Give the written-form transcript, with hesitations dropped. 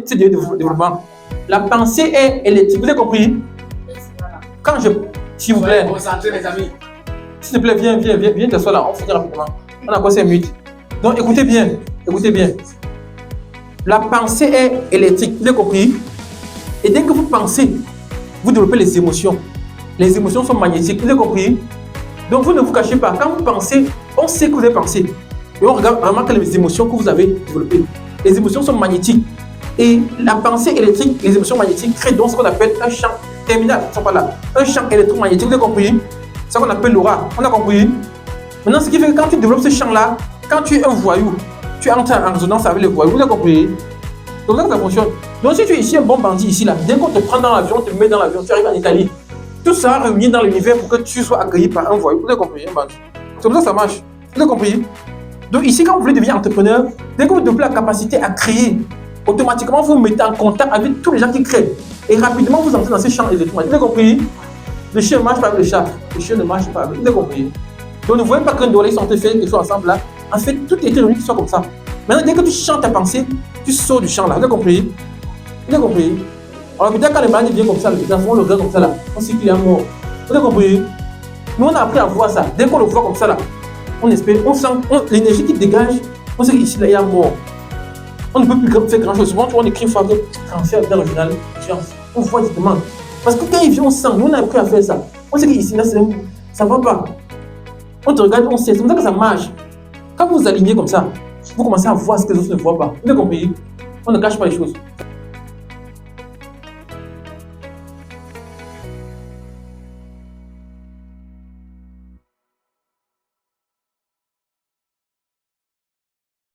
ce développement. La pensée est électrique. Vous avez compris? Quand je... S'il vous plaît. Concentrez, les amis. S'il te plaît, viens t'asseoir là. On finit rapidement. On a quoi 5 minutes. Donc, écoutez bien. La pensée est électrique. Vous avez compris? Et dès que vous pensez, vous développez les émotions. Les émotions sont magnétiques. Vous avez compris? Donc, vous ne vous cachez pas. Quand vous pensez, on sait que vous avez pensé. Et on remarque les émotions que vous avez développées. Les émotions sont magnétiques. Et la pensée électrique, les émotions magnétiques créent donc ce qu'on appelle un champ terminal. Ils sont pas là. Un champ électromagnétique. Vous avez compris? C'est ce qu'on appelle l'aura. On a compris? Maintenant, ce qui fait que quand tu développes ce champ-là, quand tu es un voyou, tu entres en résonance avec les voyous. Vous avez compris? C'est comme ça que ça fonctionne. Donc, si tu es ici un bon bandit, ici, là, dès qu'on te prend dans l'avion, on te met dans l'avion, tu arrives en Italie, tout sera réuni dans l'univers pour que tu sois accueilli par un voyou. Vous avez compris? Un bandit. C'est comme ça que ça marche. Vous avez compris? Donc, ici, quand vous voulez devenir entrepreneur, dès que vous développez la capacité à créer, automatiquement, vous vous mettez en contact avec tous les gens qui créent. Et rapidement, vous entrez dans ce champ électromagnétique. Vous avez compris? Le chien ne marche pas avec le chat. Le chien ne marche pas avec. Vous avez compris? Donc, ne voyez pas qu'un dollar, ils sont fait quelque chose ensemble là. En fait, tout est réuni qui soit comme ça. Maintenant, dès que tu chantes ta pensée, tu sors du champ là. Vous avez compris? Vous avez compris? Alors, peut-être quand le malade vient comme ça, les enfants le regardent comme ça là. On sait qu'il est mort. Vous avez compris? Nous, on a appris à voir ça. Dès qu'on le voit comme ça là, on espère, on sent l'énergie qui dégage. On sait qu'ici là, il y a mort. On ne peut plus faire grand chose. Souvent, on écrit une fois que cancer dans le journal. On voit directement. Parce que quand il vient, on sent. Nous, on a appris à faire ça. On sait qu'ici là, ça ne va pas. On te regarde, on sait. C'est comme ça que ça marche. Quand vous vous alignez comme ça, vous commencez à voir ce que les autres ne voient pas. Vous avez compris? On ne cache pas les choses.